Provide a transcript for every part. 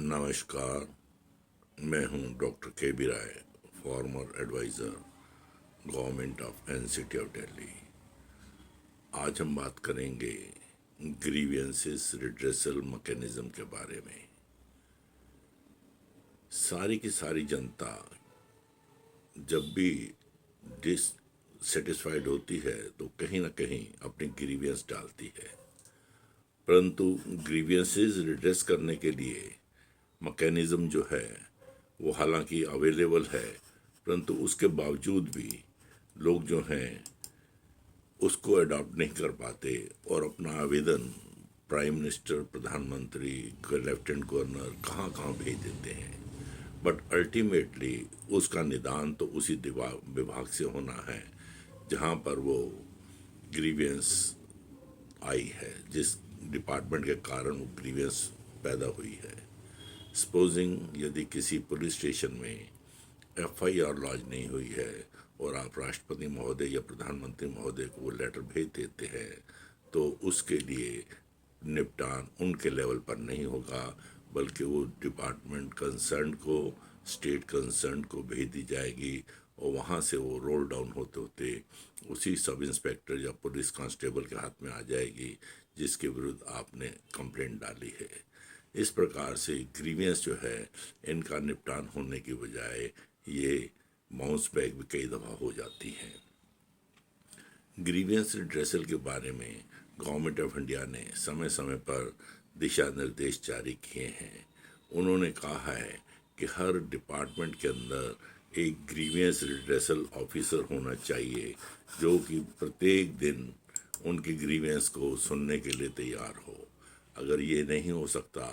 नमस्कार। मैं हूं doctor K B Rai, former adviser government of NCT of Delhi. आज हम बात करेंगे ग्रीवियंसेस रिड्रेसल मैकेनिज्म के बारे में। सारी की सारी जनता जब भी डिससेटिस्फाइड होती है तो कहीं ना कहीं अपनी ग्रीवियंस डालती है, परंतु ग्रीवियंसेस रिड्रेस करने के लिए मैकेनिज्म जो है वो हालांकि अवेलेबल है, परंतु उसके बावजूद भी लोग जो हैं उसको अडॉप्ट नहीं कर पाते और अपना आवेदन प्राइम मिनिस्टर, प्रधानमंत्री, लेफ्टिनेंट गवर्नर कहाँ कहाँ भेज देते हैं। बट अल्टीमेटली उसका निदान तो उसी विभाग से होना है जहाँ पर वो ग्रीवियंस आई है, जिस डिपार्टमेंट के कारण वो ग्रीवियंस पैदा हुई है। सपोजिंग यदि किसी पुलिस स्टेशन में एफआईआर लॉन्च नहीं हुई है और आप राष्ट्रपति महोदय या प्रधानमंत्री महोदय को वो लेटर भेज देते हैं, तो उसके लिए निपटान उनके लेवल पर नहीं होगा, बल्कि वो डिपार्टमेंट कंसर्न को, स्टेट कंसर्न को भेज दी जाएगी और वहाँ से वो रोल डाउन होते होते उसी सब इंस्पेक्टर या पुलिस कांस्टेबल के हाथ में आ जाएगी जिसके विरुद्ध आपने कंप्लेंट डाली है। इस प्रकार से ग्रीवियंस जो है इनका निपटान होने की बजाय ये बाउंस बैक भी कई दफ़ा हो जाती हैं। ग्रीवियंस रिड्रेसल के बारे में गवर्नमेंट ऑफ इंडिया ने समय समय पर दिशा निर्देश जारी किए हैं। उन्होंने कहा है कि हर डिपार्टमेंट के अंदर एक ग्रीवियंस रिड्रेसल ऑफिसर होना चाहिए जो कि प्रत्येक दिन उनकी ग्रीवियंस को सुनने के लिए तैयार हो। अगर ये नहीं हो सकता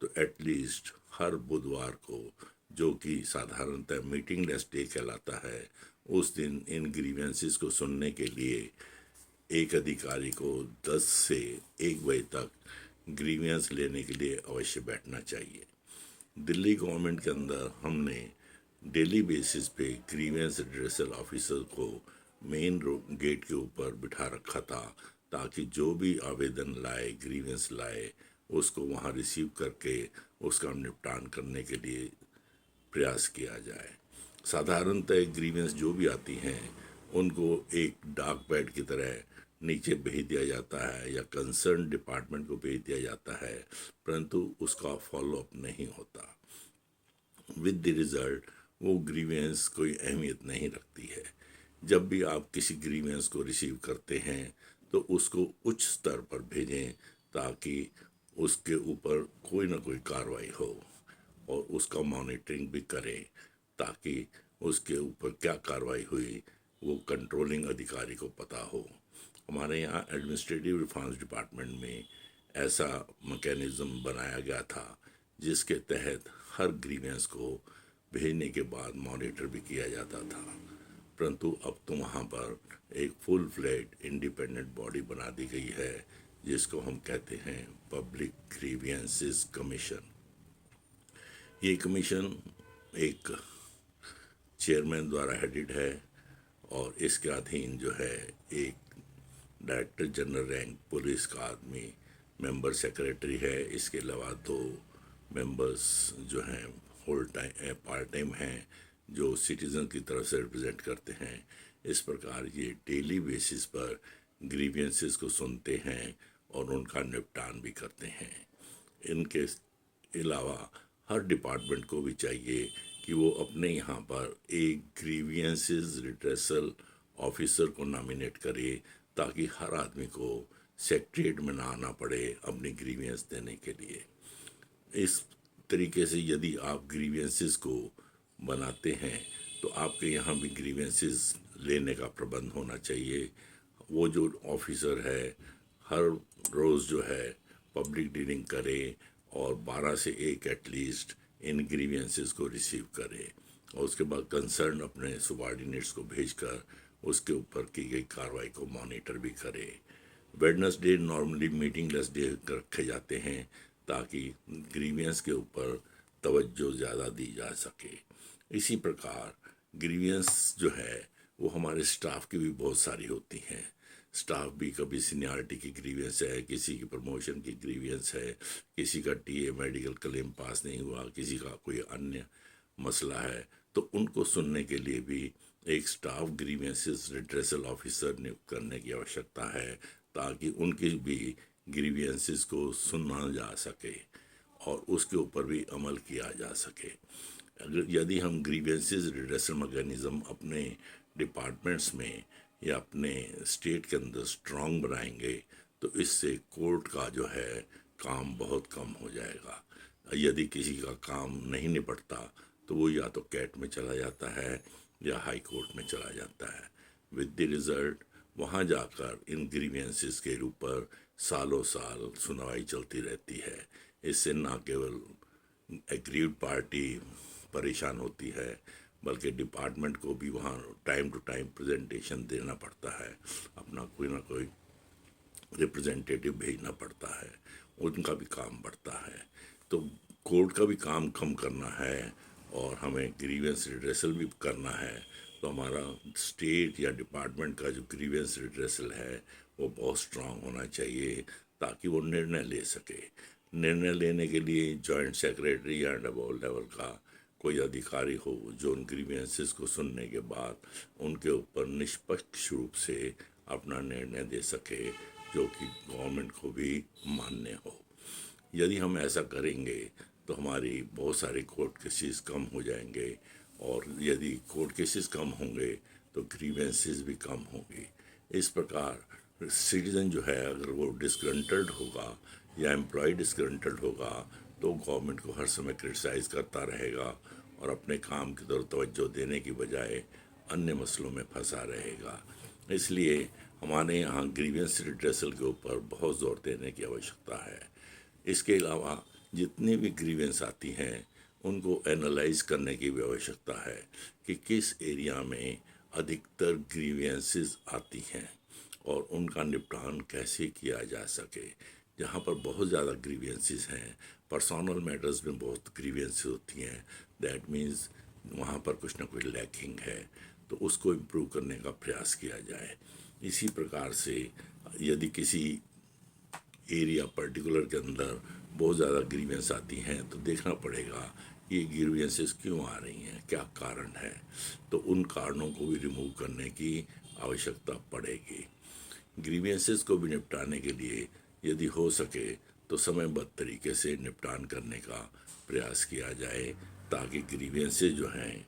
तो एटलीस्ट हर बुधवार को, जो कि साधारणतः मीटिंगलेस डे कहलाता है, उस दिन इन ग्रीवेंसेस को सुनने के लिए एक अधिकारी को 10 से 1 बजे तक ग्रीवेंस लेने के लिए अवश्य बैठना चाहिए। दिल्ली गवर्नमेंट के अंदर हमने डेली बेसिस पे ग्रीवेंस रिड्रेसल ऑफिसर को मेन गेट के ऊपर बिठा रखा था ताकि जो भी आवेदन लाए, ग्रीवेंस लाए, उसको वहाँ रिसीव करके उसका निपटान करने के लिए प्रयास किया जाए। साधारणतः ग्रीवेंस जो भी आती हैं उनको एक डाक पैड की तरह नीचे भेज दिया जाता है या कंसर्न डिपार्टमेंट को भेज दिया जाता है, परंतु उसका फॉलोअप नहीं होता। विद द रिजल्ट वो ग्रीवेंस कोई अहमियत नहीं रखती है। जब भी आप किसी ग्रीवेंस को रिसीव करते हैं तो उसको उच्च स्तर पर भेजें ताकि उसके ऊपर कोई ना कोई कार्रवाई हो और उसका मॉनिटरिंग भी करें ताकि उसके ऊपर क्या कार्रवाई हुई वो कंट्रोलिंग अधिकारी को पता हो। हमारे यहाँ एडमिनिस्ट्रेटिव रिफॉर्म्स डिपार्टमेंट में ऐसा मैकेनिज्म बनाया गया था जिसके तहत हर ग्रीवेंस को भेजने के बाद मॉनिटर भी किया जाता था, परंतु अब तो वहाँ पर एक फुल फ्लेड इंडिपेंडेंट बॉडी बना दी गई है जिसको हम कहते हैं पब्लिक ग्रीवियंसेस कमीशन। ये कमीशन एक चेयरमैन द्वारा हेडेड है और इसके अधीन जो है एक डायरेक्टर जनरल रैंक पुलिस का आदमी मेंबर सेक्रेटरी है। इसके अलावा 2 मेंबर्स जो हैं होल टाइम पार्ट टाइम हैं जो सिटीजन की तरफ से रिप्रेजेंट करते हैं। इस प्रकार ये डेली बेसिस पर ग्रीवियंसेस को सुनते हैं और उनका निपटान भी करते हैं। इनके अलावा हर डिपार्टमेंट को भी चाहिए कि वो अपने यहाँ पर एक ग्रीवियंसेस रिड्रेसल ऑफिसर को नॉमिनेट करे ताकि हर आदमी को सेक्रेटरीट में ना आना पड़े अपनी ग्रीवियंस देने के लिए। इस तरीके से यदि आप ग्रीवियंसेस को बनाते हैं तो आपके यहाँ भी ग्रीवेंसेस लेने का प्रबंध होना चाहिए। वो जो ऑफिसर है हर रोज़ जो है पब्लिक डीलिंग करे और 12 से 1 एटलीस्ट इन ग्रीवेंसेस को रिसीव करे और उसके बाद कंसर्न अपने सुबार्डिनेट्स को भेजकर उसके ऊपर की गई कार्रवाई को मॉनिटर भी करे। वेडनेसडे नॉर्मली मीटिंगलेस डे रखे जाते हैं ताकि ग्रीवियंस के ऊपर तवज्जो ज़्यादा दी जा सके। इसी प्रकार ग्रीवियंस जो है वो हमारे स्टाफ की भी बहुत सारी होती हैं। स्टाफ भी कभी सीनियरिटी की ग्रीवियंस है, किसी की प्रमोशन की ग्रीवियंस है, किसी का टीए मेडिकल क्लेम पास नहीं हुआ, किसी का कोई अन्य मसला है, तो उनको सुनने के लिए भी एक स्टाफ ग्रीवियंसेस रिड्रेसल ऑफिसर नियुक्त करने की आवश्यकता है, ताकि उनकी भी ग्रीवियंसेस को सुना जा सके और उसके ऊपर भी अमल किया जा सके। अगर यदि हम ग्रीवेंसेस रिड्रेसल मैकेनिज़्म अपने डिपार्टमेंट्स में या अपने स्टेट के अंदर स्ट्रांग बनाएंगे, तो इससे कोर्ट का जो है काम बहुत कम हो जाएगा। यदि किसी का काम नहीं निपटता तो वो या तो कैट में चला जाता है या हाई कोर्ट में चला जाता है, विद द रिज़ल्ट वहाँ जाकर इन ग्रीवेंसेस के ऊपर सालों साल सुनवाई चलती रहती है। इससे न केवल एग्रीड पार्टी परेशान होती है, बल्कि डिपार्टमेंट को भी वहाँ टाइम टू टाइम प्रेजेंटेशन देना पड़ता है, अपना कोई ना कोई रिप्रेजेंटेटिव भेजना पड़ता है, उनका भी काम बढ़ता है। तो कोर्ट का भी काम कम करना है और हमें ग्रीवेंस रिड्रेसल भी करना है, तो हमारा स्टेट या डिपार्टमेंट का जो ग्रीवेंस रिड्रेसल है वो बहुत स्ट्रांग होना चाहिए, ताकि वो निर्णय ले सके। निर्णय लेने के लिए जॉइंट सेक्रेटरी या डबल लेवल का कोई अधिकारी हो जो उन ग्रीवेंसेस को सुनने के बाद उनके ऊपर निष्पक्ष रूप से अपना निर्णय दे सके, जो कि गवर्नमेंट को भी मान्य हो। यदि हम ऐसा करेंगे तो हमारी बहुत सारे कोर्ट केसेस कम हो जाएंगे, और यदि कोर्ट केसेस कम होंगे तो ग्रीवेंसेस भी कम होंगी। इस प्रकार सिटीज़न जो है, अगर वो डिस्ग्रंटल्ड होगा या एम्प्लॉय डिस्ग्रंटल्ड होगा, तो गवर्नमेंट को हर समय क्रिटिसाइज़ करता रहेगा और अपने काम की तरफ तवज्जो देने की बजाय अन्य मसलों में फंसा रहेगा। इसलिए हमारे यहाँ ग्रीवेंस रिड्रेसल के ऊपर बहुत ज़ोर देने की आवश्यकता है। इसके अलावा जितनी भी ग्रीवेंस आती हैं उनको एनालाइज करने की भी आवश्यकता है कि किस एरिया में अधिकतर ग्रीवेंसेस आती हैं और उनका निपटान कैसे किया जा सके। जहाँ पर बहुत ज़्यादा ग्रीवेंसेस हैं, पर्सनल मैटर्स में बहुत ग्रीवेंसेस होती हैं, दैट मीन्स वहाँ पर कुछ ना कुछ लैकिंग है, तो उसको इम्प्रूव करने का प्रयास किया जाए। इसी प्रकार से यदि किसी एरिया पर्टिकुलर के अंदर बहुत ज़्यादा ग्रीवेंस आती हैं, तो देखना पड़ेगा ये ग्रीवेंसेस क्यों आ रही हैं, क्या कारण है, तो उन कारणों को भी रिमूव करने की आवश्यकता पड़ेगी। ग्रीवेंसेस को भी निपटाने के लिए यदि हो सके तो समयबद्ध तरीके से निपटान करने का प्रयास किया जाए, ताकि ग्रीवेंसेस जो हैं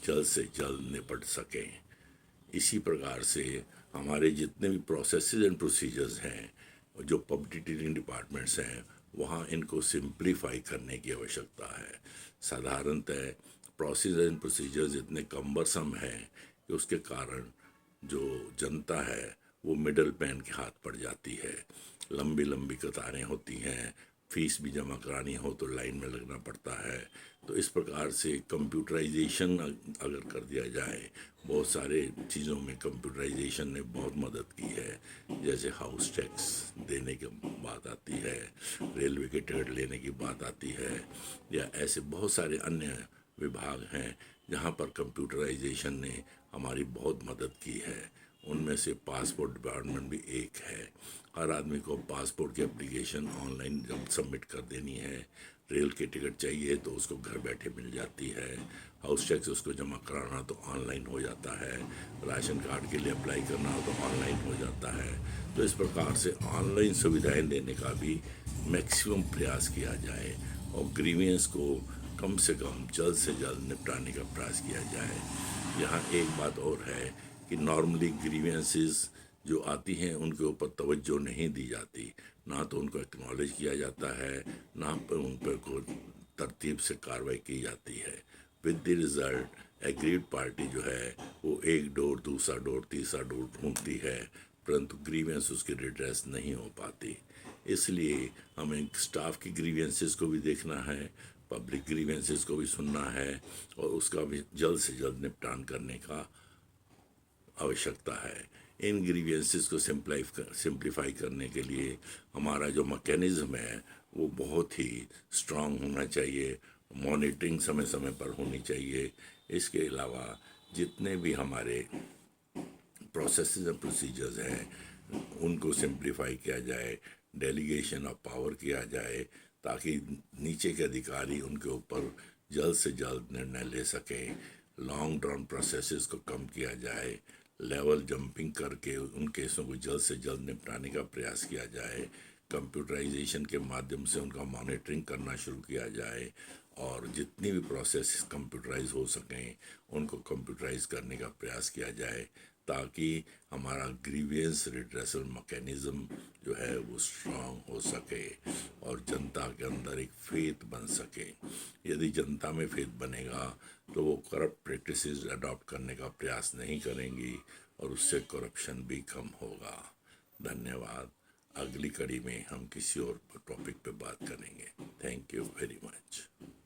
जल्द से जल्द निपट सकें। इसी प्रकार से हमारे जितने भी प्रोसेसेस एंड प्रोसीजर्स हैं, जो पब्लिक डीलिंग डिपार्टमेंट्स हैं, वहाँ इनको सिंप्लीफाई करने की आवश्यकता है। साधारणतः प्रोसीजर एंड प्रोसीजर्स इतने कम्बरसम हैं कि उसके कारण जो जनता है वो मिडल मैन के हाथ पड़ जाती है। लंबी लंबी कतारें होती हैं, फीस भी जमा करानी हो तो लाइन में लगना पड़ता है। तो इस प्रकार से कंप्यूटराइजेशन अगर कर दिया जाए, बहुत सारे चीज़ों में कंप्यूटराइजेशन ने बहुत मदद की है। जैसे हाउस टैक्स देने की बात आती है, रेलवे के टिकट लेने की बात आती है, या ऐसे बहुत सारे अन्य विभाग हैं जहाँ पर कंप्यूटराइजेशन ने हमारी बहुत मदद की है। उनमें से पासपोर्ट डिपार्टमेंट भी एक है। हर आदमी को पासपोर्ट की एप्लीकेशन ऑनलाइन जब सबमिट कर देनी है, रेल के टिकट चाहिए तो उसको घर बैठे मिल जाती है, हाउस टैक्स उसको जमा कराना तो ऑनलाइन हो जाता है, राशन कार्ड के लिए अप्लाई करना हो तो ऑनलाइन हो जाता है। तो इस प्रकार से ऑनलाइन सुविधाएं देने का भी मैक्सिमम प्रयास किया जाए और ग्रीवेंस को कम से कम जल्द से जल्द निपटाने का प्रयास किया जाए। यहाँ एक बात और है कि नॉर्मली ग्रीवेंसेस जो आती हैं उनके ऊपर तवज्जो नहीं दी जाती, ना तो उनको एक्नॉलेज किया जाता है, ना पर उन पर कोई तरतीब से कार्रवाई की जाती है। With the result agreed party जो है वो एक डोर, दूसरा डोर, तीसरा डोर ढूंढती है, परंतु ग्रीवेंस उसकी रिड्रेस नहीं हो पाती। इसलिए हमें स्टाफ की ग्रीवेंसेस को भी देखना है, पब्लिक ग्रीवेंसेस को भी सुनना है और उसका भी जल्द से जल्द निपटान करने का आवश्यकता है। इन ग्रीवेंसेस को सिंप्लीफाई करने के लिए हमारा जो मैकेनिज़्म है वो बहुत ही स्ट्रांग होना चाहिए, मॉनिटरिंग समय समय पर होनी चाहिए। इसके अलावा जितने भी हमारे प्रोसेसेस एंड प्रोसीजर्स हैं उनको सिंप्लीफाई किया जाए, डेलीगेशन ऑफ पावर किया जाए, ताकि नीचे के अधिकारी उनके ऊपर जल्द से जल्द निर्णय ले सकें। लॉन्ग ड्रॉन प्रोसेसेस को कम किया जाए, लेवल जंपिंग करके उन केसों को जल्द से जल्द निपटाने का प्रयास किया जाए, कंप्यूटराइजेशन के माध्यम से उनका मॉनिटरिंग करना शुरू किया जाए, और जितनी भी प्रोसेस कंप्यूटराइज हो सकें उनको कंप्यूटराइज करने का प्रयास किया जाए, ताकि हमारा ग्रीवियंस रिड्रेसल मैकेनिज्म जो है वो स्ट्रांग हो सके और जनता के अंदर एक फेथ बन सके। यदि जनता में फेथ बनेगा तो वो करप्ट प्रैक्टिसेस अडॉप्ट करने का प्रयास नहीं करेंगी और उससे करप्शन भी कम होगा। धन्यवाद। अगली कड़ी में हम किसी और टॉपिक पे बात करेंगे। Thank you very much.